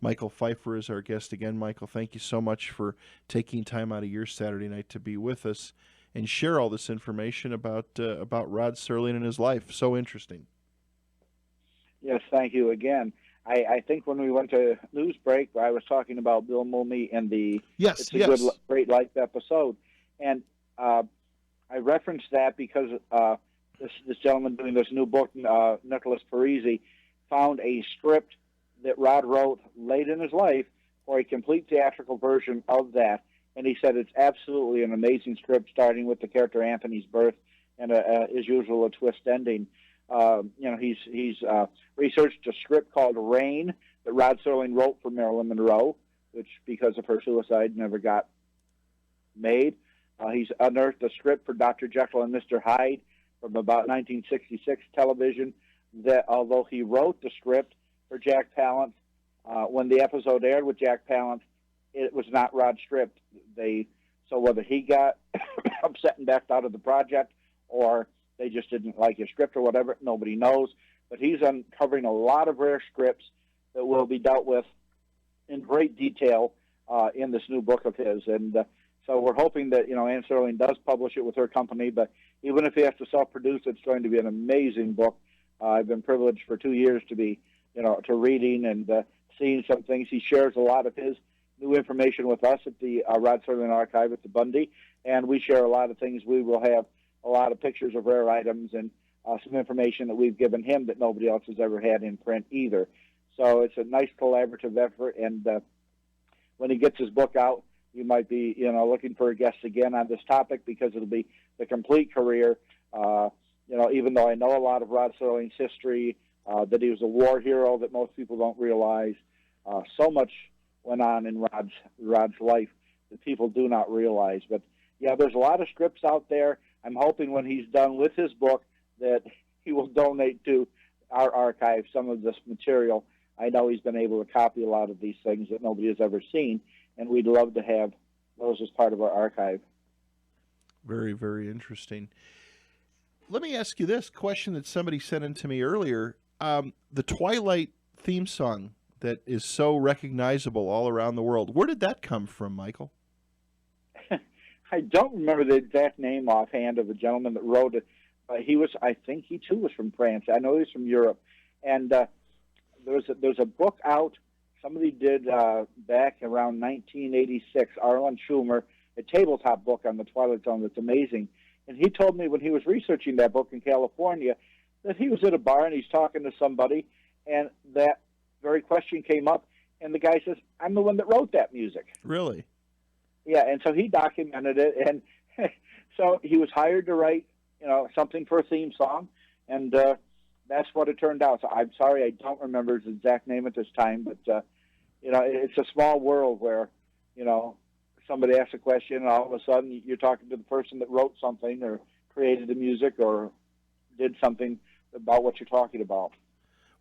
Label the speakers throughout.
Speaker 1: Michael Pipher is our guest again. Michael, thank you so much for taking time out of your Saturday night to be with us and share all this information about Rod Serling and his life. So interesting.
Speaker 2: Yes, thank you again. I think when we went to news break, I was talking about Bill Mulmy and the
Speaker 1: Yes,
Speaker 2: It's a Good,
Speaker 1: yes.
Speaker 2: Great Life episode. And I referenced that because this gentleman doing this new book, Nicholas Parisi, found a script that Rod wrote late in his life for a complete theatrical version of that. And he said it's absolutely an amazing script, starting with the character Anthony's birth and, as usual, a twist ending. He's researched a script called Rain that Rod Serling wrote for Marilyn Monroe, which, because of her suicide, never got made. He's unearthed a script for Dr. Jekyll and Mr. Hyde from about 1966 television that, although he wrote the script for Jack Palance, when the episode aired with Jack Palance, it was not Rod's script. So whether he got upset and backed out of the project or they just didn't like his script or whatever, nobody knows. But he's uncovering a lot of rare scripts that will be dealt with in great detail in this new book of his. And so we're hoping that, Ann Serling does publish it with her company, but even if he has to self-produce, it's going to be an amazing book. I've been privileged for 2 years to be, to reading and seeing some things. He shares a lot of his new information with us at the Rod Serling Archive at the Bundy, and we share a lot of things. We will have a lot of pictures of rare items and some information that we've given him that nobody else has ever had in print either. So it's a nice collaborative effort, and when he gets his book out, you might be, looking for a guest again on this topic because it'll be the complete career. Even though I know a lot of Rod Serling's history, that he was a war hero that most people don't realize, so much went on in Rod's life that people do not realize. But yeah, there's a lot of scripts out there. I'm hoping when he's done with his book that he will donate to our archive some of this material. I know he's been able to copy a lot of these things that nobody has ever seen, and we'd love to have those as part of our archive.
Speaker 1: Very, very interesting. Let me ask you this question that somebody sent in to me earlier. The Twilight theme song that is so recognizable all around the world, where did that come from, Michael?
Speaker 2: I don't remember the exact name offhand of the gentleman that wrote it, but I think he too was from France. I know he's from Europe. And there's a book out somebody did back around 1986, Arlen Schumer, a tabletop book on the Twilight Zone that's amazing. And he told me when he was researching that book in California that he was at a bar and he's talking to somebody, and that very question came up, and the guy says, "I'm the one that wrote that music."
Speaker 1: Really?
Speaker 2: Yeah, and so he documented it, and so he was hired to write, something for a theme song, and that's what it turned out. So I'm sorry, I don't remember his exact name at this time, but it's a small world where, somebody asks a question, and all of a sudden you're talking to the person that wrote something or created the music or did something about what you're talking about.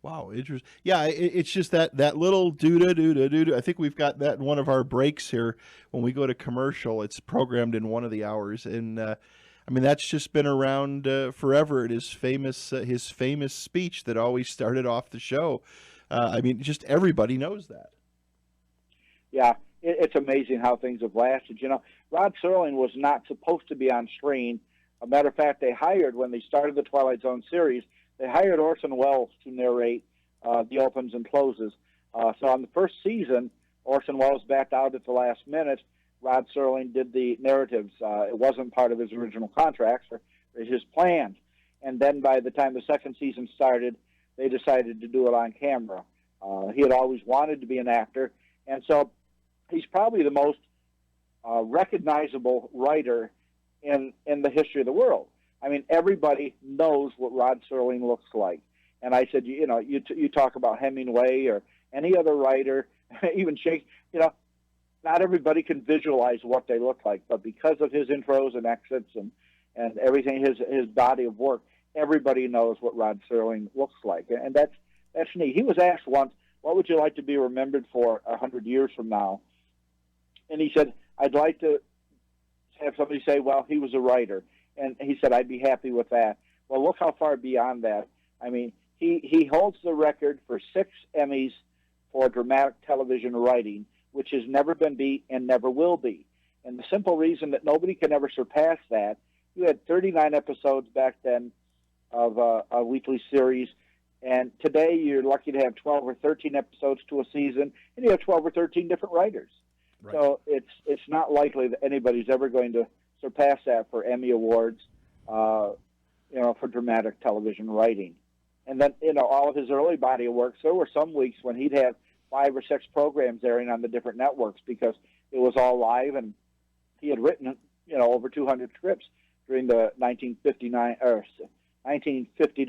Speaker 1: Wow, interesting. Yeah, it's just that little doo-da-doo-da-doo-da. I think we've got that in one of our breaks here when we go to commercial. It's programmed in one of the hours, and that's just been around forever. It is famous. His famous speech that always started off the show. Just everybody knows that.
Speaker 2: Yeah, it's amazing how things have lasted. Rod Serling was not supposed to be on screen. A matter of fact, when they started the Twilight Zone series, they hired Orson Welles to narrate the opens and closes. So on the first season, Orson Welles backed out at the last minute. Rod Serling did the narratives. It wasn't part of his original contracts or his plans. And then by the time the second season started, they decided to do it on camera. He had always wanted to be an actor, and so he's probably the most recognizable writer in the history of the world. Everybody knows what Rod Serling looks like. And I said, you talk about Hemingway or any other writer, even Shakespeare, not everybody can visualize what they look like, but because of his intros and exits and everything, his body of work, everybody knows what Rod Serling looks like. And that's neat. He was asked once, what would you like to be remembered for 100 years from now? And he said, I'd like to have somebody say, well, he was a writer. And he said, I'd be happy with that. Well, look how far beyond that. He holds the record for 6 Emmys for dramatic television writing, which has never been beat and never will be. And the simple reason that nobody can ever surpass that, you had 39 episodes back then of a weekly series, and today you're lucky to have 12 or 13 episodes to a season, and you have 12 or 13 different writers. Right. So it's not likely that anybody's ever going to surpass that for Emmy Awards, for dramatic television writing. And then, all of his early body of work, there were some weeks when he'd have 5 or 6 programs airing on the different networks because it was all live, and he had written, over 200 scripts during the 1950 to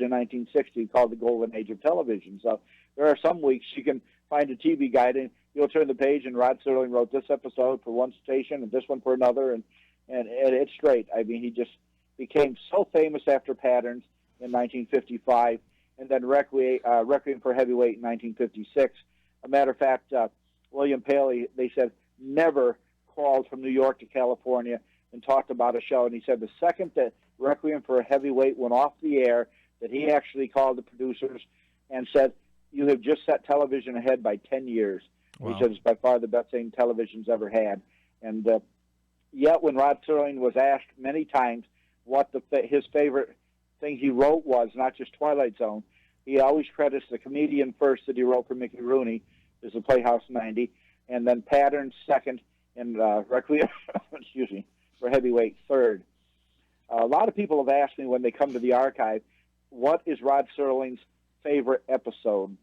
Speaker 2: 1960, called the Golden Age of Television. So there are some weeks you can find a TV guide and you'll turn the page and Rod Serling wrote this episode for one station and this one for another, and it's great. I mean, he just became so famous after Patterns in 1955, and then Requiem for Heavyweight in 1956. A matter of fact, William Paley, they said, never called from New York to California and talked about a show, and he said the second that Requiem for a Heavyweight went off the air, that he actually called the producers and said, "You have just set television ahead by 10 years." Wow. He said it's by far the best thing television's ever had. And yet when Rod Serling was asked many times what his favorite thing he wrote was, not just Twilight Zone, he always credits the comedian first that he wrote for Mickey Rooney, is the Playhouse 90, and then Patterns second, and Requiem for Heavyweight third. A lot of people have asked me when they come to the archive, what is Rod Serling's favorite episode?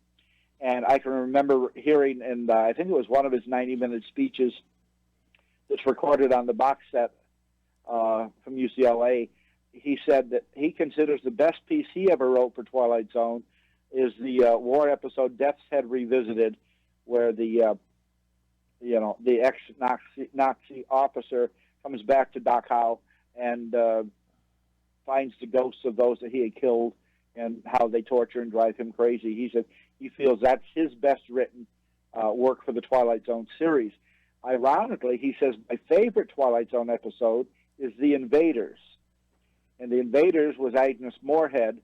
Speaker 2: And I can remember hearing, and I think it was one of his 90-minute speeches that's recorded on the box set from UCLA, he said that he considers the best piece he ever wrote for Twilight Zone is the war episode Death's Head Revisited, where the ex-Nazi officer comes back to Dachau and finds the ghosts of those that he had killed and how they torture and drive him crazy. He said he feels that's his best written work for the Twilight Zone series. Ironically, he says, my favorite Twilight Zone episode is The Invaders. And The Invaders was Agnes Moorehead,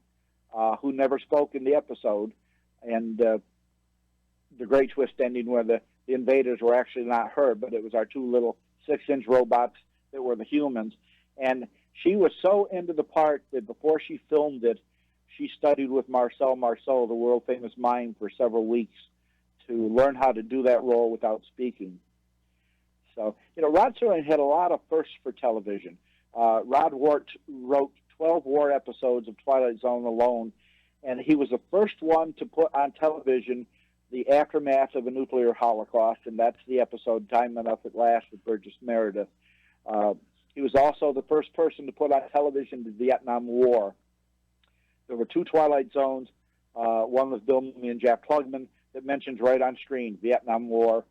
Speaker 2: who never spoke in the episode, and the great twist ending where the invaders were actually not her, but it was our 2 little 6-inch robots that were the humans. And she was so into the part that before she filmed it, she studied with Marcel Marceau, the world-famous mime, for several weeks to learn how to do that role without speaking. So, Rod Serling had a lot of firsts for television. Rod wrote 12 war episodes of Twilight Zone alone, and he was the first one to put on television the aftermath of a nuclear holocaust, and that's the episode Time Enough at Last with Burgess Meredith. He was also the first person to put on television the Vietnam War. There were 2 Twilight Zones, one with Bill Mumy and Jack Klugman, that mentions right on screen Vietnam War.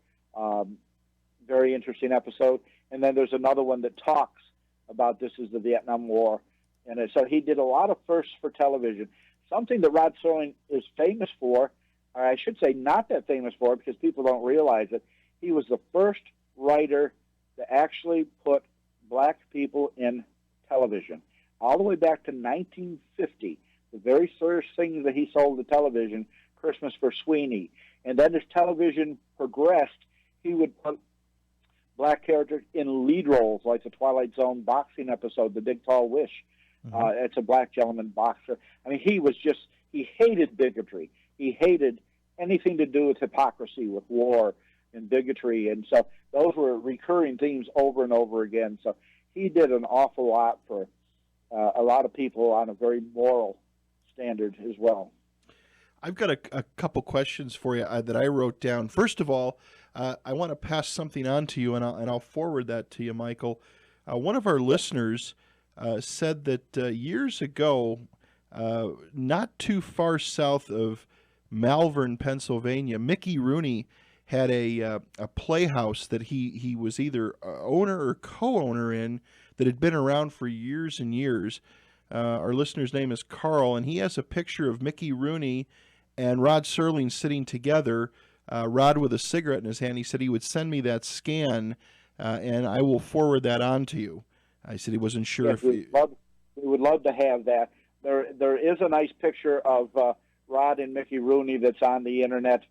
Speaker 2: Very interesting episode. And then there's another one that talks about this is the Vietnam War. And so he did a lot of firsts for television. Something that Rod Serling is famous for, or I should say not that famous for because people don't realize it, he was the first writer to actually put black people in television. All the way back to 1950, the very first thing that he sold to television, Christmas for Sweeney. And then as television progressed, he would put black characters in lead roles, like the Twilight Zone boxing episode, The Big Tall Wish. Mm-hmm. It's a black gentleman boxer. I mean, he hated bigotry. He hated anything to do with hypocrisy, with war and bigotry. And so those were recurring themes over and over again. So he did an awful lot for a lot of people on a very moral standard as well.
Speaker 1: I've got a couple questions for you that I wrote down. First of all, I want to pass something on to you, and I'll forward that to you, Michael. One of our listeners said that years ago, not too far south of Malvern, Pennsylvania, Mickey Rooney had a playhouse that he was either owner or co-owner in that had been around for years and years. Our listener's name is Carl, and he has a picture of Mickey Rooney and Rod Serling sitting together, Rod with a cigarette in his hand. He said he would send me that scan, and I will forward that on to you. I said he wasn't sure
Speaker 2: yes, we would love to have that. There is a nice picture of Rod and Mickey Rooney that's on the internet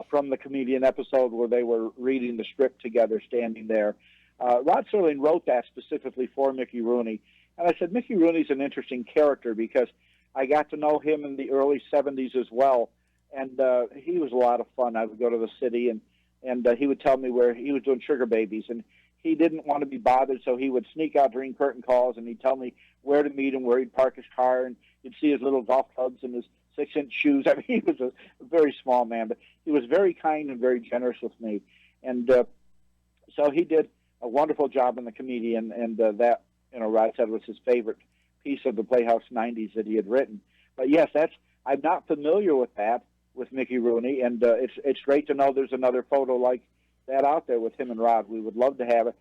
Speaker 2: from the comedian episode where they were reading the script together, standing there. Rod Serling wrote that specifically for Mickey Rooney. And I said, Mickey Rooney's an interesting character because I got to know him in the early 70s as well. And he was a lot of fun. I would go to the city, and he would tell me where he was doing Sugar Babies. And he didn't want to be bothered, so he would sneak out during curtain calls, and he'd tell me where to meet him, where he'd park his car, and you'd see his little golf clubs and his 6-inch shoes. I mean, he was a very small man, but he was very kind and very generous with me. And so he did a wonderful job in the comedian, and that, Rod said was his favorite piece of the Playhouse 90s that he had written. But yes, I'm not familiar with that, with Mickey Rooney, and it's great to know there's another photo like that out there with him and Rod. We would love to have it,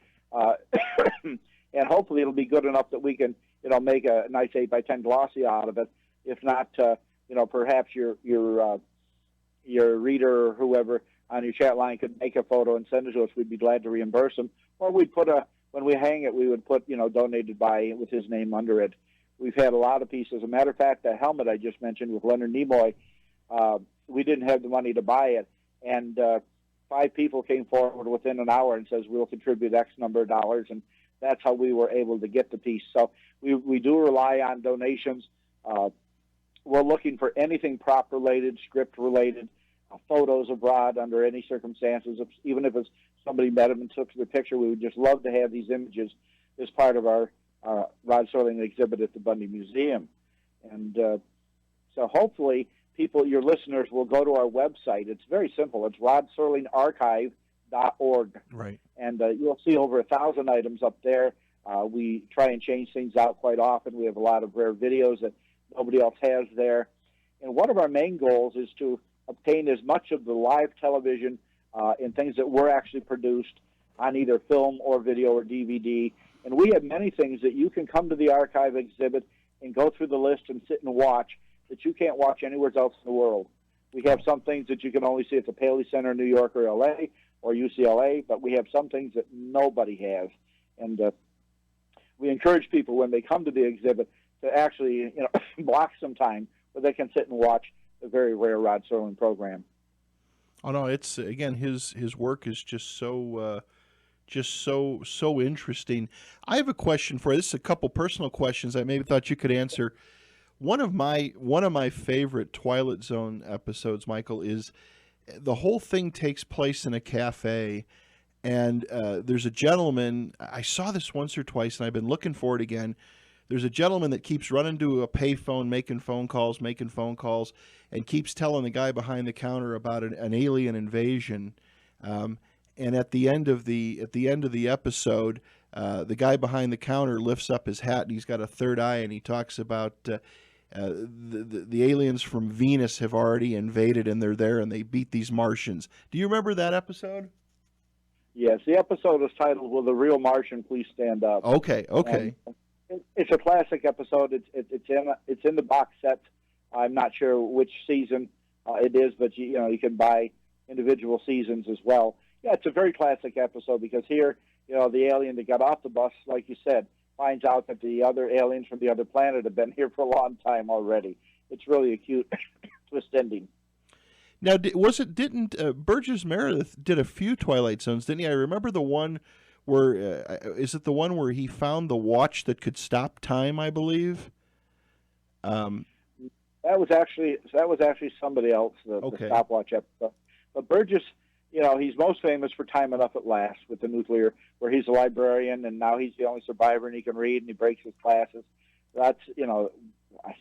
Speaker 2: and hopefully it'll be good enough that we can, make a nice 8x10 glossy out of it. If not, perhaps your reader or whoever on your chat line could make a photo and send it to us. We'd be glad to reimburse them, or we'd put when we hang it, we would put donated by with his name under it. We've had a lot of pieces. As a matter of fact, the helmet I just mentioned with Leonard Nimoy, we didn't have the money to buy it, and 5 people came forward within an hour and says we'll contribute X number of dollars, and that's how we were able to get the piece. So we do rely on donations. We're looking for anything prop related, script related, photos of Rod under any circumstances. Even if it's somebody met him and took the picture, we would just love to have these images as part of our Rod Serling exhibit at the Bundy Museum. And so hopefully people, your listeners, will go to our website. It's very simple. It's rodserlingarchive.org.
Speaker 1: Right.
Speaker 2: And you'll see over 1,000 items up there. We try and change things out quite often. We have a lot of rare videos that nobody else has there. And one of our main goals is to obtain as much of the live television and things that were actually produced on either film or video or DVD. And we have many things that you can come to the archive exhibit and go through the list and sit and watch that you can't watch anywhere else in the world. We have some things that you can only see at the Paley Center in New York or L.A. or UCLA, but we have some things that nobody has. And we encourage people when they come to the exhibit to actually block some time where they can sit and watch the very rare Rod Serling program.
Speaker 1: Oh no, it's again his work is just so interesting. I have a question for you. This is a couple personal questions I maybe thought you could answer. One of my favorite Twilight Zone episodes, Michael, is the whole thing takes place in a cafe, and there's a gentleman. I saw this once or twice, and I've been looking for it again. There's a gentleman that keeps running to a payphone, making phone calls, and keeps telling the guy behind the counter about an alien invasion. And at the end of the episode, the guy behind the counter lifts up his hat, and he's got a third eye, and he talks about the aliens from Venus have already invaded, and they're there, and they beat these Martians. Do you remember that episode?
Speaker 2: Yes, the episode is titled "Will the Real Martian Please Stand Up?"
Speaker 1: Okay.
Speaker 2: And it's a classic episode. It's in the box set. I'm not sure which season it is, but you can buy individual seasons as well. Yeah, it's a very classic episode because here, the alien that got off the bus, like you said, finds out that the other aliens from the other planet have been here for a long time already. It's really a cute twist ending.
Speaker 1: Now, didn't Burgess Meredith did a few Twilight Zones, didn't he? I remember the one where, is it the one where he found the watch that could stop time, I believe?
Speaker 2: That was actually somebody else, the stopwatch episode. But Burgess, he's most famous for Time Enough at Last with the nuclear, where he's a librarian, and now he's the only survivor, and he can read, and he breaks his classes. That's, a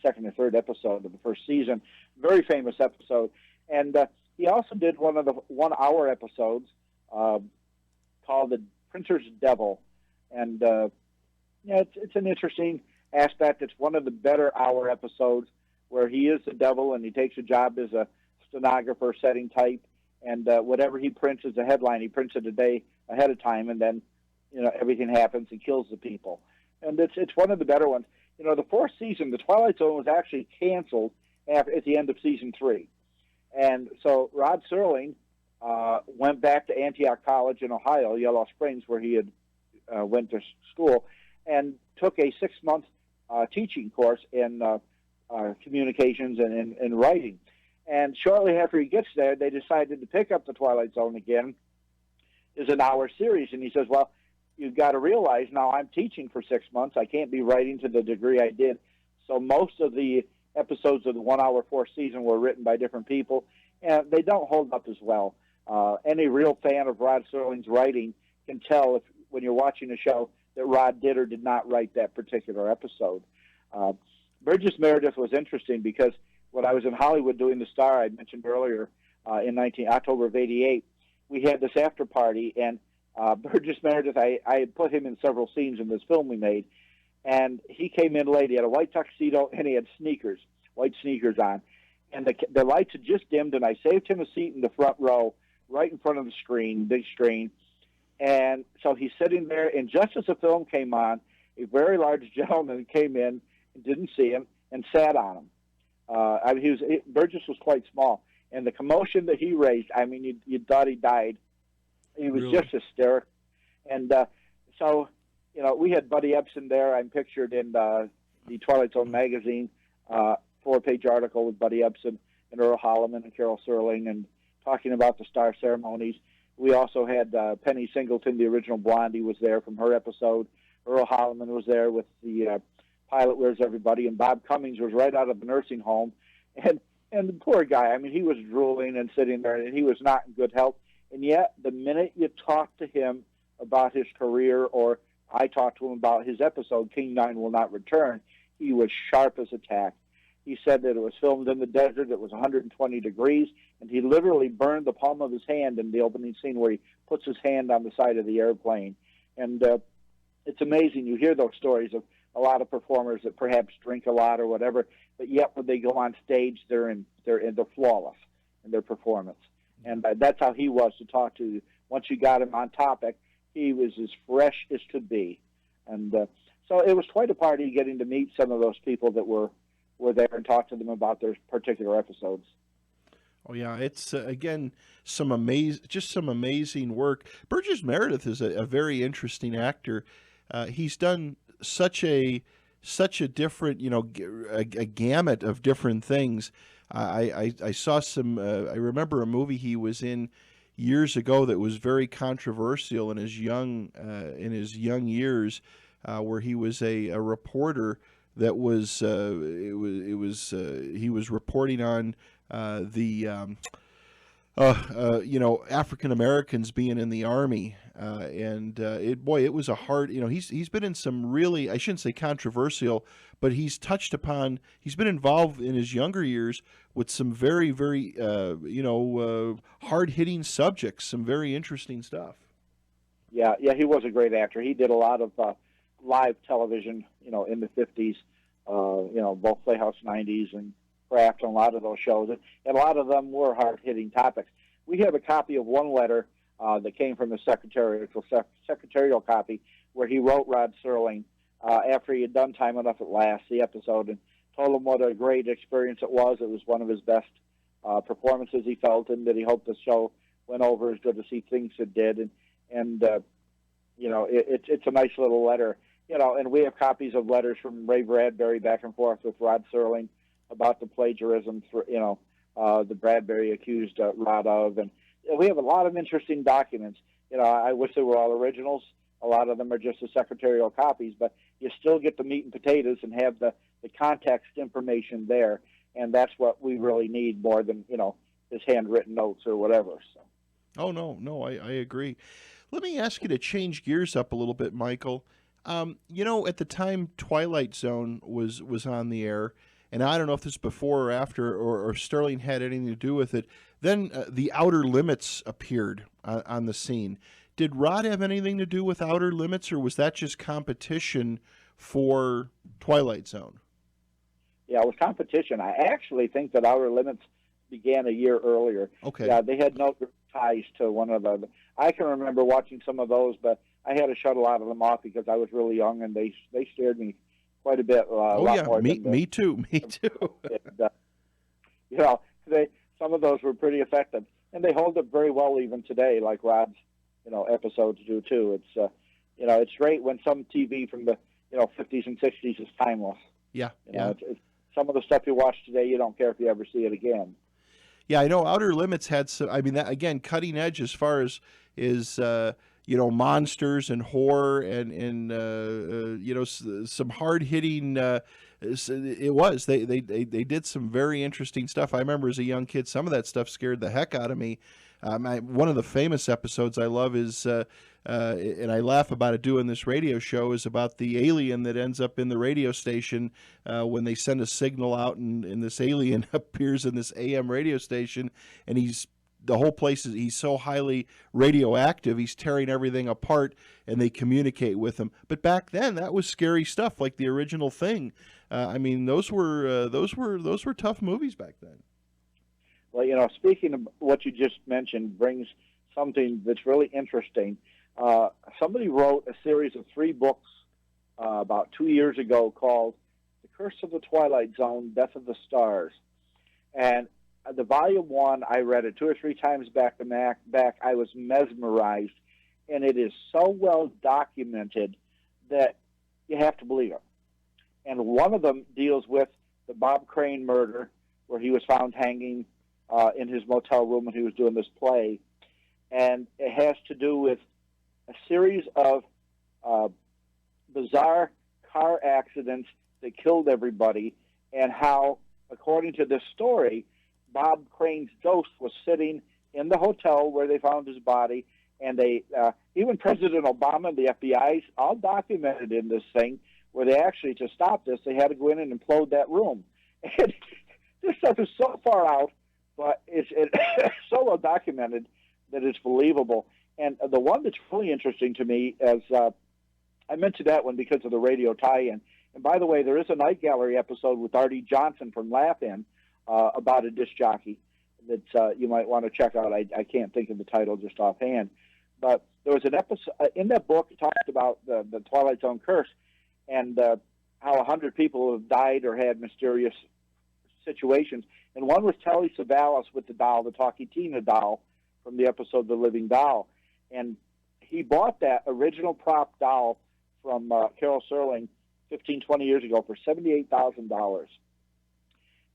Speaker 2: second or third episode of the first season. Very famous episode. And he also did one of the 1-hour episodes called The Printer's Devil. And, it's an interesting aspect. It's one of the better hour episodes where he is the devil, and he takes a job as a stenographer setting type. And whatever he prints as a headline, he prints it a day ahead of time, and then, everything happens and kills the people. And it's one of the better ones. The fourth season, The Twilight Zone, was actually canceled at the end of season 3. And so Rod Serling went back to Antioch College in Ohio, Yellow Springs, where he had went to school, and took a 6-month teaching course in communications and in writing. And shortly after he gets there, they decided to pick up the Twilight Zone again as an hour series. And he says, well, you've got to realize now I'm teaching for 6 months. I can't be writing to the degree I did. So most of the episodes of the 1 hour fourth season were written by different people, and they don't hold up as well. Any real fan of Rod Serling's writing can tell when you're watching a show that Rod did or did not write that particular episode. Burgess Meredith was interesting because when I was in Hollywood doing The Star, I mentioned earlier, in October of '88, we had this after party, and Burgess Meredith, I had put him in several scenes in this film we made, and he came in late. He had a white tuxedo, and he had white sneakers on. And the lights had just dimmed, and I saved him a seat in the front row, right in front of the screen, big screen. And so he's sitting there, and just as the film came on, a very large gentleman came in and didn't see him and sat on him. Burgess was quite small, and the commotion that he raised, I mean, you thought he died. He was
Speaker 1: Really?
Speaker 2: just hysterical. And so, you know, we had Buddy Ebsen there. I'm pictured in the Twilight Zone magazine, 4-page article with Buddy Ebsen and Earl Holliman and Carol Serling, and talking about the Star ceremonies. We also had Penny Singleton, the original Blondie, was there from her episode. Earl Holliman was there with the Pilot Where's Everybody, and Bob Cummings was right out of the nursing home. And the poor guy, I mean, he was drooling and sitting there, and he was not in good health. And yet, the minute you talk to him about his career, or I talked to him about his episode, King 9 Will Not Return, he was sharp as a tack. He said that it was filmed in the desert, it was 120 degrees, and he literally burned the palm of his hand in the opening scene where he puts his hand on the side of the airplane. And it's amazing. You hear those stories of a lot of performers that perhaps drink a lot or whatever, but yet when they go on stage, they're flawless in their performance. And that's how he was to talk to. Once you got him on topic, he was as fresh as could be. And so it was quite a party getting to meet some of those people that were there and talk to them about their particular episodes.
Speaker 1: Oh yeah, it's again some amazing work. Burgess Meredith is a very interesting actor. He's done such a different, a gamut of different things. I saw some. I remember a movie he was in years ago that was very controversial in his young years, where he was a reporter that was he was reporting on African Americans being in the Army, and it was a hard. He's been in some really, I shouldn't say controversial, but he's been involved in his younger years with some very, very hard hitting subjects, some very interesting stuff.
Speaker 2: Yeah, he was a great actor. He did a lot of live television, in the 50s, both Playhouse 90s and Kraft, and a lot of those shows. And a lot of them were hard-hitting topics. We have a copy of one letter that came from the secretarial copy, where he wrote Rod Serling after he had done Time Enough at Last, the episode, and told him what a great experience it was. It was one of his best performances, he felt, and that he hoped the show went over as good as he thinks it did. And it's a nice little letter. And we have copies of letters from Ray Bradbury back and forth with Rod Serling about the plagiarism, the Bradbury accused Rod of. And we have a lot of interesting documents. I wish they were all originals. A lot of them are just the secretarial copies, but you still get the meat and potatoes and have the context information there. And that's what we really need more than, his handwritten notes or whatever. So.
Speaker 1: Oh, no, I agree. Let me ask you to change gears up a little bit, Michael. At the time Twilight Zone was on the air, and I don't know if this is before or after, or Sterling had anything to do with it, then the Outer Limits appeared on the scene. Did Rod have anything to do with Outer Limits, or was that just competition for Twilight Zone?
Speaker 2: Yeah, it was competition. I actually think that Outer Limits began a year earlier.
Speaker 1: Okay.
Speaker 2: Yeah, they had no ties to one of the. I can remember watching some of those, but I had to shut a lot of them off because I was really young, and they scared me quite a bit.
Speaker 1: Me too.
Speaker 2: And, some of those were pretty effective, and they hold up very well even today, like Rod's episodes do too. It's it's great when some TV from the 50s and 60s is timeless.
Speaker 1: Yeah.
Speaker 2: It's some of the stuff you watch today, you don't care if you ever see it again.
Speaker 1: Yeah, I know Outer Limits had some. I mean, that again, cutting edge as far as is monsters and horror and some hard hitting. It was they did some very interesting stuff. I remember as a young kid, some of that stuff scared the heck out of me. One of the famous episodes I love is, and I laugh about it doing this radio show, is about the alien that ends up in the radio station when they send a signal out, and this alien appears in this AM radio station, and the whole place he's so highly radioactive, he's tearing everything apart, and they communicate with him. But back then, that was scary stuff, like the original Thing. I mean, those were tough movies back then.
Speaker 2: Well, speaking of what you just mentioned brings something that's really interesting. Somebody wrote a series of 3 books about 2 years ago called The Curse of the Twilight Zone, Death of the Stars. And the volume 1, I read it 2 or 3 times back to back. I was mesmerized. And it is so well documented that you have to believe it. And one of them deals with the Bob Crane murder, where he was found hanging in his motel room when he was doing this play. And it has to do with a series of bizarre car accidents that killed everybody, and how, according to this story, Bob Crane's ghost was sitting in the hotel where they found his body, and they even President Obama and the FBI all documented in this thing, where they actually, to stop this, they had to go in and implode that room. And this stuff is so far out, but it's so well documented that it's believable. And the one that's really interesting to me is, I mentioned that one because of the radio tie-in. And by the way, there is a Night Gallery episode with Artie Johnson from Laugh-In about a disc jockey that you might want to check out. I can't think of the title just offhand. But there was an episode in that book that talked about the Twilight Zone curse, and how 100 people have died or had mysterious situations. And one was Telly Savalas with the doll, the Talkie Tina doll from the episode The Living Doll. And he bought that original prop doll from Carol Serling 15, 20 years ago for $78,000.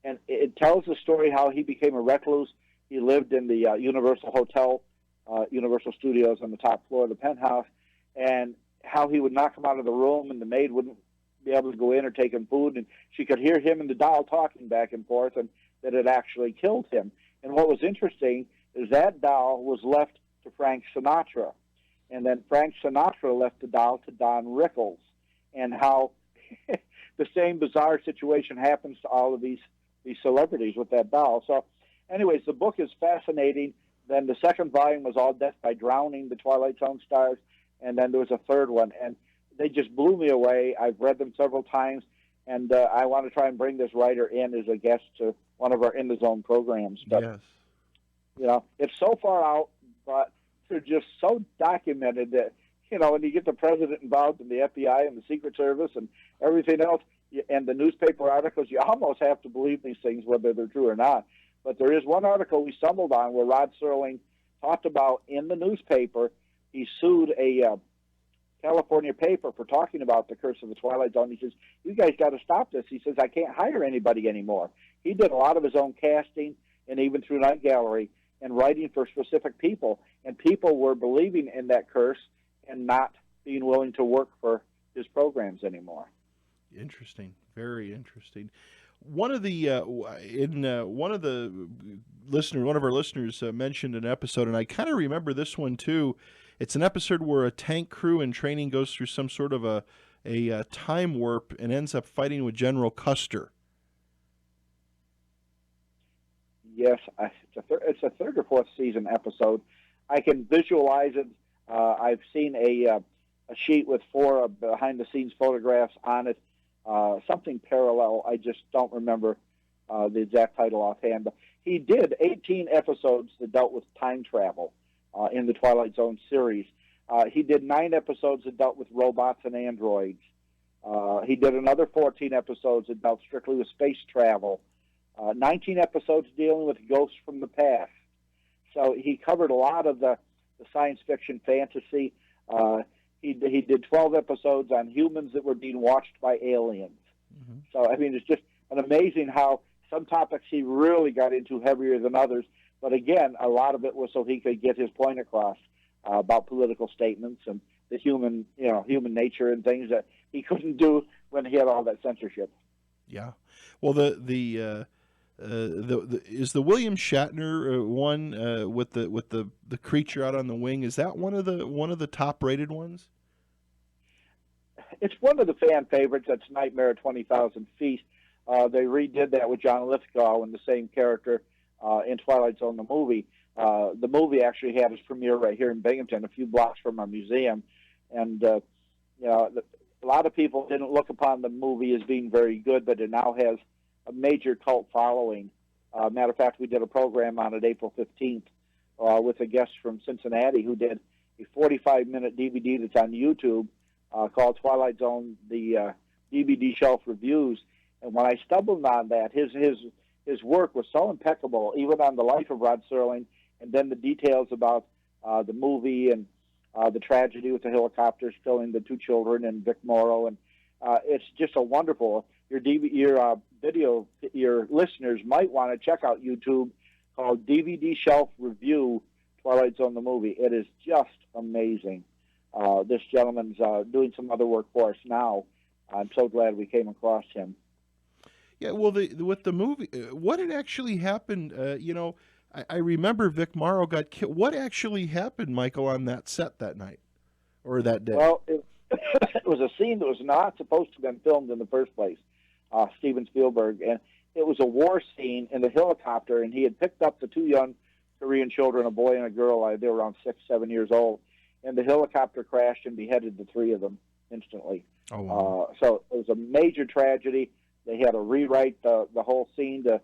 Speaker 2: And it tells the story how he became a recluse. He lived in the Universal Hotel, Universal Studios on the top floor of the penthouse, and how he would not come out of the room, and the maid wouldn't be able to go in or take him food, and she could hear him and the doll talking back and forth, and that it actually killed him. And what was interesting is that doll was left to Frank Sinatra, and then Frank Sinatra left the doll to Don Rickles, and how the same bizarre situation happens to all of these celebrities with that doll. So anyways, the book is fascinating. Then the second volume was All Death by Drowning, the Twilight Zone Stars, and then there was a third one, and they just blew me away. I've read them several times, and I want to try and bring this writer in as a guest to one of our In the Zone programs. But,
Speaker 1: yes.
Speaker 2: It's so far out, but they're just so documented that, when you get the president involved in the FBI and the Secret Service and everything else, and the newspaper articles, you almost have to believe these things, whether they're true or not. But there is one article we stumbled on where Rod Serling talked about in the newspaper. He sued a California paper for talking about the Curse of the Twilight Zone. He says, you guys got to stop this. He says, I can't hire anybody anymore. He did a lot of his own casting, and even through Night Gallery, and writing for specific people. And people were believing in that curse and not being willing to work for his programs anymore.
Speaker 1: Interesting. Very interesting. One of the one of our listeners mentioned an episode, and I kind of remember this one too. It's an episode where a tank crew in training goes through some sort of a time warp and ends up fighting with General Custer.
Speaker 2: Yes, it's a third or fourth season episode. I can visualize it. I've seen a sheet with 4 behind-the-scenes photographs on it. Something parallel. I just don't remember the exact title offhand. But he did 18 episodes that dealt with time travel in the Twilight Zone series. He did 9 episodes that dealt with robots and androids. He did another 14 episodes that dealt strictly with space travel. 19 episodes dealing with ghosts from the past. So he covered a lot of the science fiction fantasy. He did 12 episodes on humans that were being watched by aliens. Mm-hmm. So, I mean, it's just an amazing how some topics he really got into heavier than others. But again, a lot of it was so he could get his point across about political statements and the human nature and things that he couldn't do when he had all that censorship.
Speaker 1: Yeah. Well, the is the William Shatner one with the creature out on the wing? Is that one of the top rated ones?
Speaker 2: It's one of the fan favorites. That's Nightmare at 20,000 Feet. They redid that with John Lithgow and the same character in Twilight Zone, the movie. The movie actually had its premiere right here in Binghamton, a few blocks from our museum. And, a lot of people didn't look upon the movie as being very good, but it now has a major cult following. Matter of fact, we did a program on it April 15th with a guest from Cincinnati who did a 45-minute DVD that's on YouTube called Twilight Zone, the DVD Shelf Reviews. And when I stumbled on that, his work was so impeccable, even on the life of Rod Serling, and then the details about the movie and the tragedy with the helicopters killing the two children and Vic Morrow, and it's just a wonderful. Your listeners might want to check out YouTube called DVD Shelf Review Twilight Zone the movie. It is just amazing. This gentleman's doing some other work for us now. I'm so glad we came across him.
Speaker 1: Yeah, well, with the movie, what had actually happened? I remember Vic Morrow got killed. What actually happened, Michael, on that set that night or that day?
Speaker 2: Well, it was a scene that was not supposed to have been filmed in the first place. Steven Spielberg, and it was a war scene in the helicopter, and he had picked up the two young Korean children, a boy and a girl. They were around 6, 7 years old, and the helicopter crashed and beheaded the three of them instantly.
Speaker 1: Oh, wow.
Speaker 2: So it was a major tragedy. They had to rewrite the whole scene to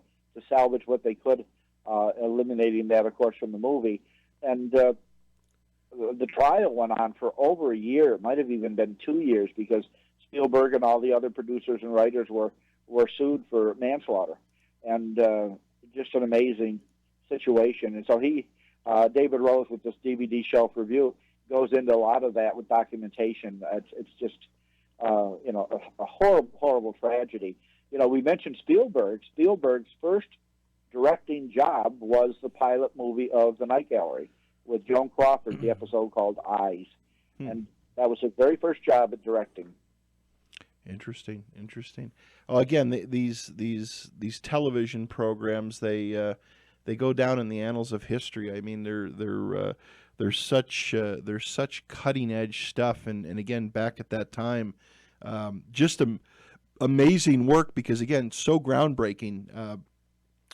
Speaker 2: salvage what they could, eliminating that, of course, from the movie. And the trial went on for over a year. It might have even been 2 years because Spielberg and all the other producers and writers were sued for manslaughter. And just an amazing situation. And so David Rose, with this DVD Shelf Review, goes into a lot of that with documentation. It's just, a horrible, horrible tragedy. We mentioned Spielberg. Spielberg's first directing job was the pilot movie of The Night Gallery with Joan Crawford, the episode called Eyes. And that was his very first job at directing.
Speaker 1: Interesting. Again, these television programs, they go down in the annals of history. I mean, they're such cutting edge stuff, and again, back at that time, just amazing work because again, so groundbreaking.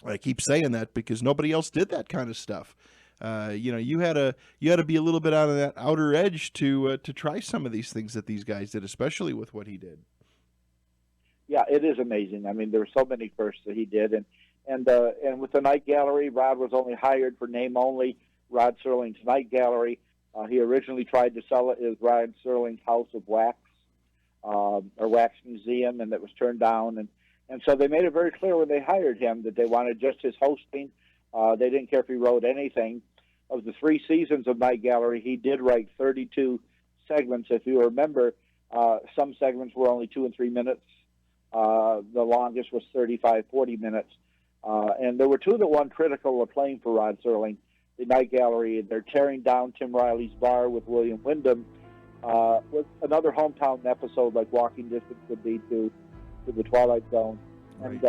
Speaker 1: I keep saying that because nobody else did that kind of stuff. You had to be a little bit out of that outer edge to try some of these things that these guys did, especially with what he did.
Speaker 2: Yeah, it is amazing. I mean, there were so many firsts that he did, and with the Night Gallery, Rod was only hired for name only. Rod Serling's Night Gallery. He originally tried to sell it as Rod Serling's House of Wax, or Wax Museum, and that was turned down. And so they made it very clear when they hired him that they wanted just his hosting. They didn't care if he wrote anything. Of the 3 seasons of Night Gallery, he did write 32 segments. If you remember, some segments were only 2 and 3 minutes. The longest was 35, 40 minutes. And there were 2 that won critical acclaim for Rod Serling. The Night Gallery, they're tearing down Tim Riley's bar with William Wyndham, with another hometown episode like Walking Distance would be to the Twilight Zone.
Speaker 1: Right.
Speaker 2: And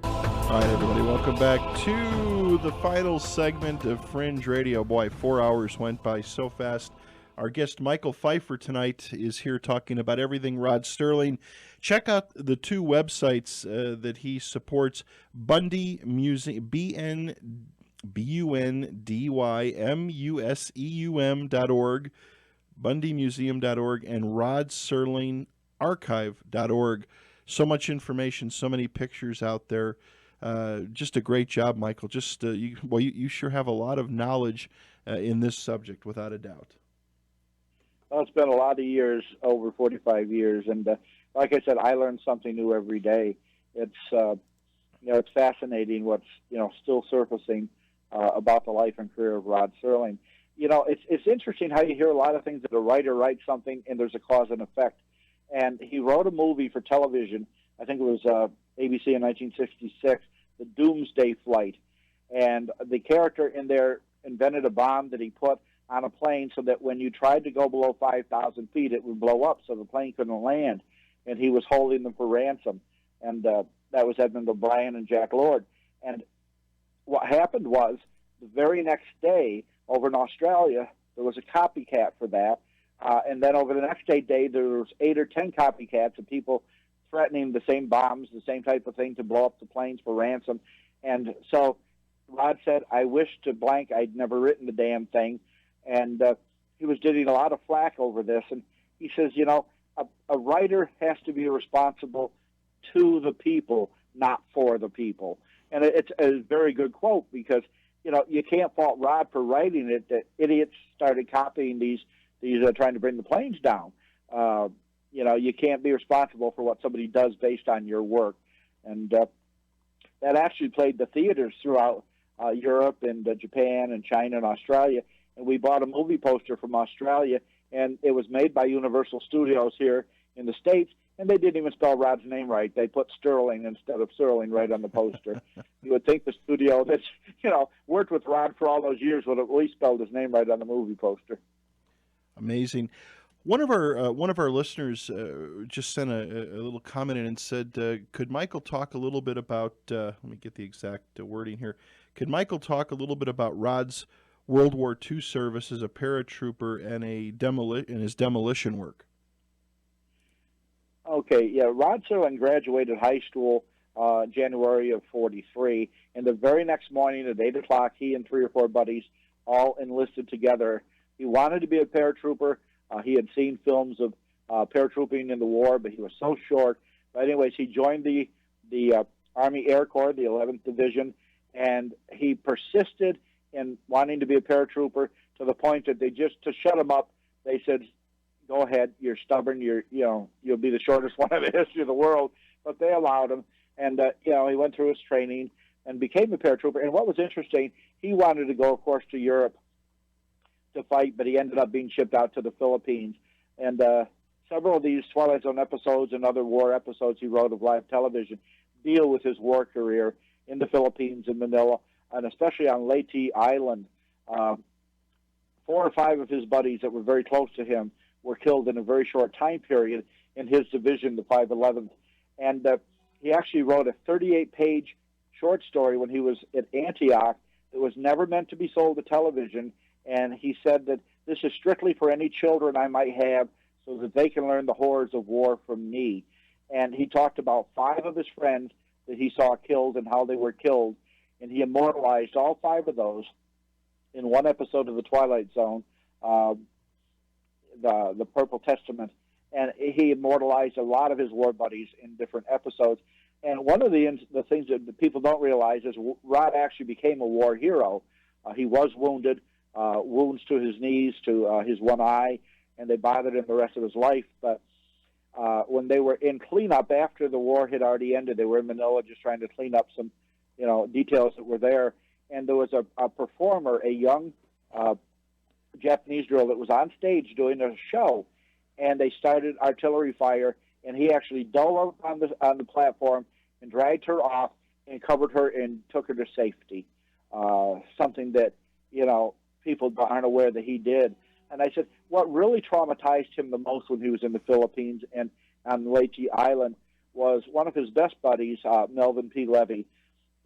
Speaker 1: all right, everybody, welcome back to the final segment of Fringe Radio. Boy, 4 hours went by so fast. Our guest, Michael Pipher, tonight is here talking about everything Rod Serling. Check out the 2 websites that he supports, Bundy Museum, BUNDYMUSEUM.org, bundymuseum.org, and rodserlingarchive.org. So much information, so many pictures out there. Just a great job, Michael. Just you sure have a lot of knowledge in this subject, without a doubt.
Speaker 2: Well, it's been a lot of years, over 45 years, and like I said, I learn something new every day. It's it's fascinating what's still surfacing about the life and career of Rod Serling. It's interesting how you hear a lot of things that a writer writes something and there's a cause and effect. And he wrote a movie for television. I think it was ABC in 1966 the Doomsday Flight. And the character in there invented a bomb that he put on a plane so that when you tried to go below 5,000 feet, it would blow up so the plane couldn't land. And he was holding them for ransom. And that was Edmund O'Brien and Jack Lord. And what happened was, the very next day, over in Australia, there was a copycat for that. And then over the next day, there was 8 or 10 copycats of people threatening the same bombs, the same type of thing, to blow up the planes for ransom. And so Rod said, I wish to blank I'd never written the damn thing. And he was getting a lot of flack over this. And he says, you know, a writer has to be responsible to the people, not for the people. And it's a very good quote, because, you know, you can't fault Rod for writing it, that idiots started copying these trying to bring the planes down. You know, you can't be responsible for what somebody does based on your work. And that actually played the theaters throughout Europe and Japan and China and Australia. And we bought a movie poster from Australia, and it was made by Universal Studios here in the States, and they didn't even spell Rod's name right. They put Sterling instead of Sterling right on the poster. You would think the studio that's, you know, worked with Rod for all those years would have at least spelled his name right on the movie poster.
Speaker 1: Amazing. One of our listeners just sent a little comment in and said, could Michael talk a little bit about, let me get the exact wording here. Could Michael talk a little bit about Rod's World War II service as a paratrooper and his demolition work?
Speaker 2: Okay, yeah, Rod Serling graduated high school January of '43, and the very next morning at 8 o'clock, he and 3 or 4 buddies all enlisted together. He wanted to be a paratrooper. He had seen films of paratrooping in the war, but he was so short. But anyways, he joined the Army Air Corps, the 11th Division, and he persisted in wanting to be a paratrooper to the point that to shut him up, they said, go ahead, you're stubborn, you'll be the shortest one in the history of the world. But they allowed him, and he went through his training and became a paratrooper. And what was interesting, he wanted to go, of course, to Europe to fight, but he ended up being shipped out to the Philippines. And several of these Twilight Zone episodes and other war episodes he wrote of live television deal with his war career in the Philippines and Manila, and especially on Leyte Island. 4 or 5 of his buddies that were very close to him were killed in a very short time period in his division, the 511th. And he actually wrote a 38-page short story when he was at Antioch that was never meant to be sold to television. And he said that this is strictly for any children I might have so that they can learn the horrors of war from me. And he talked about 5 of his friends that he saw killed and how they were killed. And he immortalized all 5 of those in one episode of The Twilight Zone, the Purple Testament. And he immortalized a lot of his war buddies in different episodes. And one of the things that the people don't realize is Rod actually became a war hero. He was wounded, wounds to his knees, to his one eye, and they bothered him the rest of his life. But when they were in cleanup after the war had already ended, they were in Manila just trying to clean up some details that were there. And there was a performer, a young Japanese girl that was on stage doing a show, and they started artillery fire, and he actually dove up on the platform and dragged her off and covered her and took her to safety. Something that, people aren't aware that he did. And I said, what really traumatized him the most when he was in the Philippines and on Leyte Island was one of his best buddies, Melvin P. Levy.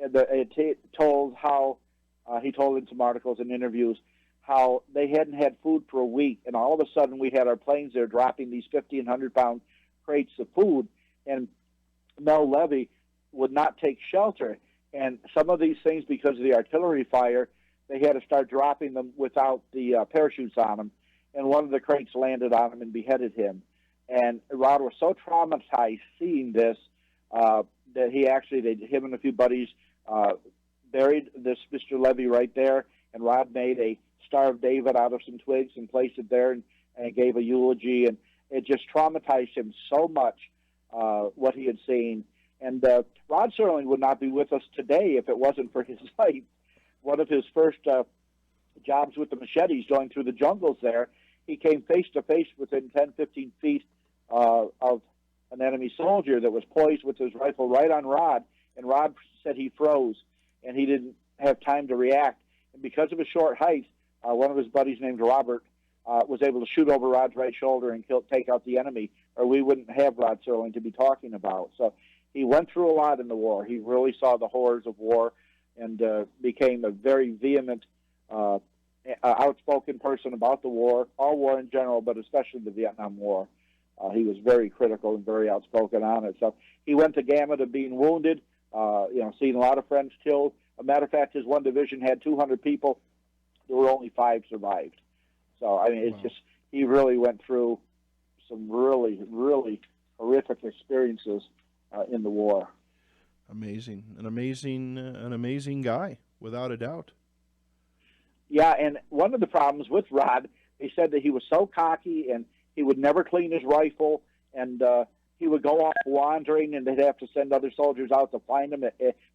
Speaker 2: It told how, he told in some articles and interviews, how they hadn't had food for a week, and all of a sudden we had our planes there dropping these 50 and 100-pound crates of food, and Mel Levy would not take shelter. And some of these things, because of the artillery fire, they had to start dropping them without the parachutes on them, and one of the crates landed on him and beheaded him. And Rod was so traumatized seeing this that him and a few buddies buried this Mr. Levy right there, and Rod made a Star of David out of some twigs and placed it there and gave a eulogy, and it just traumatized him so much, what he had seen. And Rod Serling would not be with us today if it wasn't for his life. One of his first jobs with the machetes going through the jungles there, he came face to face within 10, 15 feet of an enemy soldier that was poised with his rifle right on Rod, and Rod said he froze, and he didn't have time to react. And because of his short height, one of his buddies named Robert was able to shoot over Rod's right shoulder and take out the enemy, or we wouldn't have Rod Serling to be talking about. So he went through a lot in the war. He really saw the horrors of war and became a very vehement, outspoken person about the war, all war in general, but especially the Vietnam War. He was very critical and very outspoken on it. So he went the gamut of being wounded, seeing a lot of friends killed. A matter of fact, his one division had 200 people. There were only 5 survived. So, I mean, it's just, he really went through some really, really horrific experiences in the war.
Speaker 1: Amazing. An amazing guy, without a doubt.
Speaker 2: Yeah, and one of the problems with Rod, they said that he was so cocky and he would never clean his rifle, and he would go off wandering, and they'd have to send other soldiers out to find him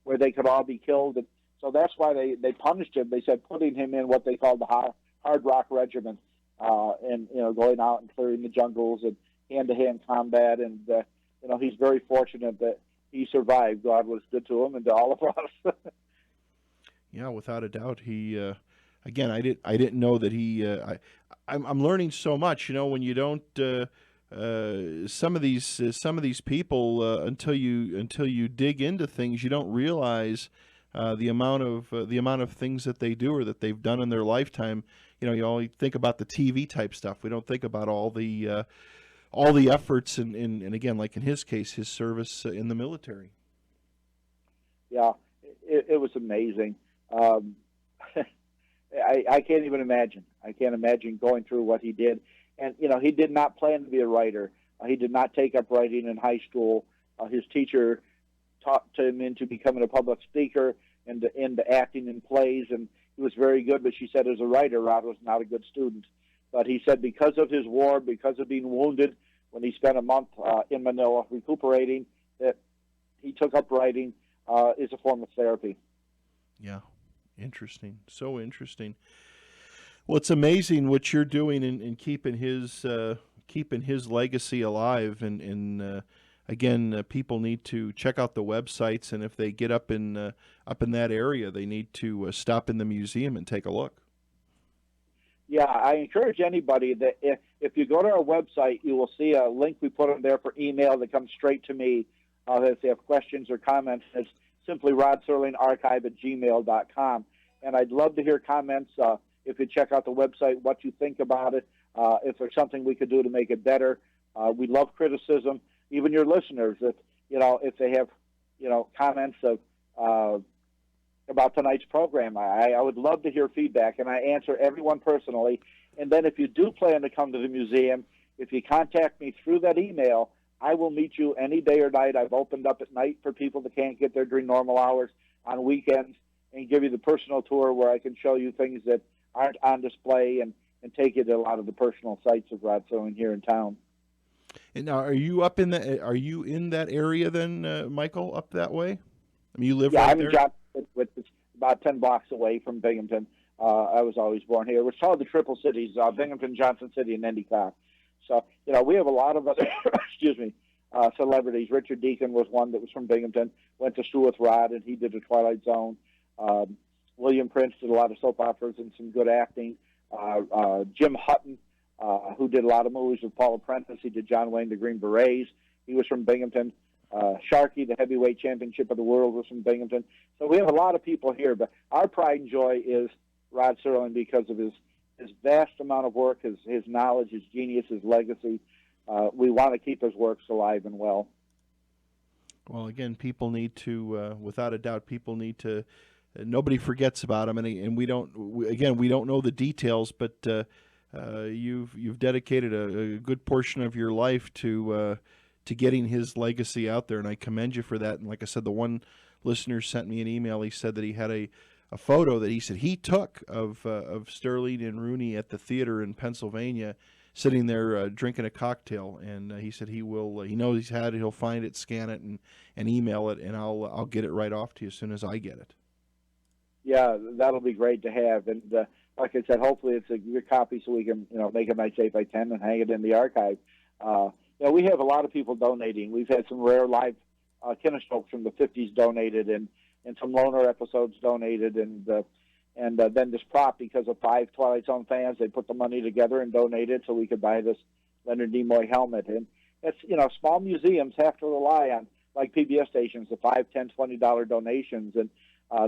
Speaker 2: where they could all be killed. And so that's why they punished him. They said putting him in what they called the Hard Rock Regiment, and going out and clearing the jungles and hand-to-hand combat. And he's very fortunate that he survived. God was good to him and to all of us.
Speaker 1: Yeah, without a doubt. He again, I didn't know that he. I'm learning so much. When you don't. Some of these people, until you dig into things, you don't realize the amount of things that they do or that they've done in their lifetime. You only think about the TV type stuff. We don't think about all the efforts and again, like in his case, his service in the military.
Speaker 2: Yeah, it was amazing. I can't even imagine. I can't imagine going through what he did. And, he did not plan to be a writer. He did not take up writing in high school. His teacher taught him into becoming a public speaker and into acting in plays, and he was very good. But she said as a writer, Rod was not a good student. But he said because of his war, because of being wounded, when he spent a month in Manila recuperating, that he took up writing as a form of therapy.
Speaker 1: Yeah, interesting. So interesting. Well, it's amazing what you're doing in keeping his legacy alive. And again, people need to check out the websites, and if they get up in that area, they need to stop in the museum and take a look.
Speaker 2: Yeah, I encourage anybody that if you go to our website, you will see a link we put in there for email that comes straight to me. If they have questions or comments, it's simply rodserlingarchive@gmail.com. And I'd love to hear comments. If you check out the website, what you think about it, if there's something we could do to make it better. We love criticism. Even your listeners, if they have, comments about tonight's program, I would love to hear feedback, and I answer everyone personally. And then if you do plan to come to the museum, if you contact me through that email, I will meet you any day or night. I've opened up at night for people that can't get there during normal hours, on weekends, and give you the personal tour where I can show you things that aren't on display and take you to a lot of the personal sites of Rod Serling here in town.
Speaker 1: And now, are you in that area then, Michael, up that way? I mean, you live right there?
Speaker 2: Yeah, I'm in Johnson, which is about 10 blocks away from Binghamton. I was always born here. It was called the Triple Cities, Binghamton, Johnson City, and Endicott. So, we have a lot of other, celebrities. Richard Deacon was one that was from Binghamton, went to school with Rod, and he did The Twilight Zone. William Prince did a lot of soap operas and some good acting. Jim Hutton, who did a lot of movies with Paul Prentice. He did John Wayne, the Green Berets. He was from Binghamton. Sharkey, the heavyweight championship of the world, was from Binghamton. So we have a lot of people here, but our pride and joy is Rod Serling because of his vast amount of work, his knowledge, his genius, his legacy. We want to keep his works alive and well.
Speaker 1: Well, again, people need to, without a doubt, nobody forgets about him, and we don't know the details, but you've dedicated a good portion of your life to getting his legacy out there, and I commend you for that. And like I said, the one listener sent me an email. He said that he had a photo that he said he took of Sterling and Rooney at the theater in Pennsylvania, sitting there drinking a cocktail, and he said he knows he's had it. He'll find it, scan it, and email it, and I'll get it right off to you as soon as I get it.
Speaker 2: Yeah, that'll be great to have. And like I said, hopefully it's a good copy so we can, make a nice 8x10 and hang it in the archive. We have a lot of people donating. We've had some rare live Kinescope from the 50s donated, and some Loner episodes donated, and then this prop, because of 5 Twilight Zone fans, they put the money together and donated so we could buy this Leonard Nimoy helmet. And it's, small museums have to rely on, like PBS stations, the $5, $10, $20 donations. And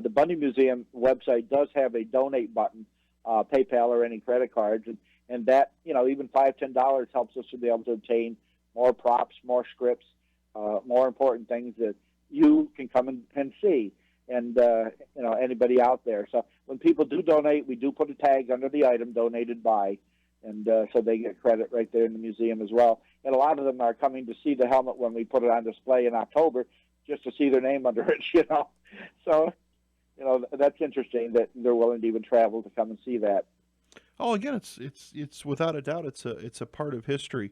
Speaker 2: the Bundy Museum website does have a donate button, PayPal or any credit cards, and that, even $5, $10 helps us to be able to obtain more props, more scripts, more important things that you can come and see, and anybody out there. So when people do donate, we do put a tag under the item, donated by, and so they get credit right there in the museum as well. And a lot of them are coming to see the helmet when we put it on display in October, just to see their name under it. So that's interesting that they're willing to even travel to come and see that.
Speaker 1: Oh, again, it's without a doubt, it's a part of history.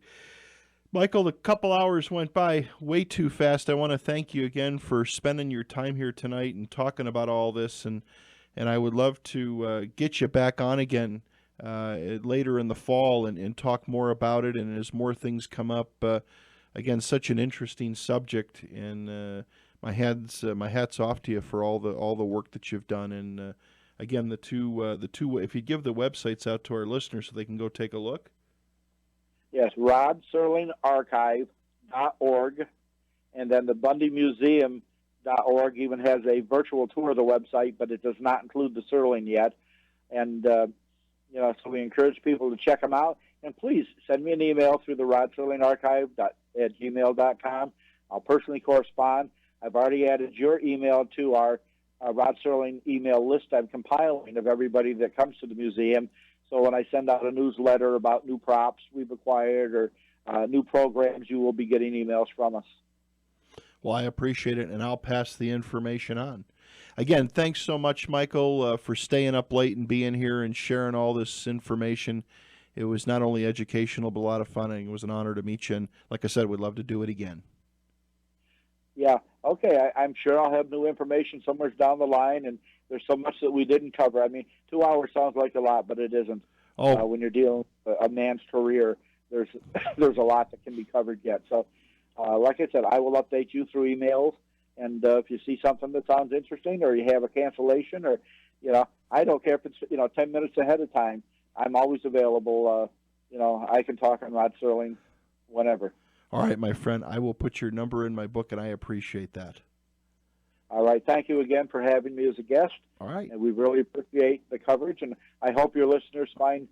Speaker 1: Michael, the couple hours went by way too fast. I want to thank you again for spending your time here tonight and talking about all this, and I would love to get you back on again later in the fall and talk more about it, and as more things come up. Again, such an interesting subject, and my hat's off to you for all the work that you've done. And again, the two if you give the websites out to our listeners so they can go take a look.
Speaker 2: Yes, rodserlingarchive.org, and then the BundyMuseum.org even has a virtual tour of the website, but it does not include the Serling yet. And so we encourage people to check them out. And please send me an email through the rodserlingarchive@gmail.com. I'll personally correspond. I've already added your email to our Rod Serling email list I'm compiling of everybody that comes to the museum. So when I send out a newsletter about new props we've acquired or new programs, you will be getting emails from us.
Speaker 1: Well, I appreciate it, and I'll pass the information on. Again, thanks so much, Michael, for staying up late and being here and sharing all this information. It was not only educational, but a lot of fun, and it was an honor to meet you. And like I said, we'd love to do it again.
Speaker 2: Yeah, okay. I'm sure I'll have new information somewhere down the line, and there's so much that we didn't cover. I mean, 2 hours sounds like a lot, but it isn't. When you're dealing with a man's career, there's a lot that can be covered yet. So, like I said, I will update you through emails, and if you see something that sounds interesting, or you have a cancellation, or I don't care if it's 10 minutes ahead of time. I'm always available. I can talk on Rod Serling whenever.
Speaker 1: All right, my friend, I will put your number in my book, and I appreciate that.
Speaker 2: All right. Thank you again for having me as a guest.
Speaker 1: All right.
Speaker 2: And we really appreciate the coverage, and I hope your listeners found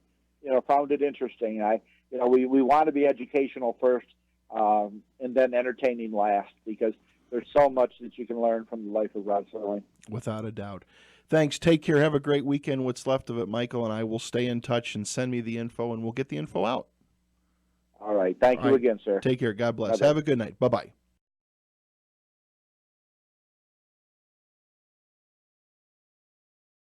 Speaker 2: it interesting. We want to be educational first, and then entertaining last, because there's so much that you can learn from the life of Rod Serling.
Speaker 1: Without a doubt. Thanks. Take care. Have a great weekend, what's left of it, Michael, and I will stay in touch, and send me the info, and we'll get the info out.
Speaker 2: All right. Thank you again, sir.
Speaker 1: Take care. God bless.
Speaker 2: Bye-bye.
Speaker 1: Have a good night. Bye-bye.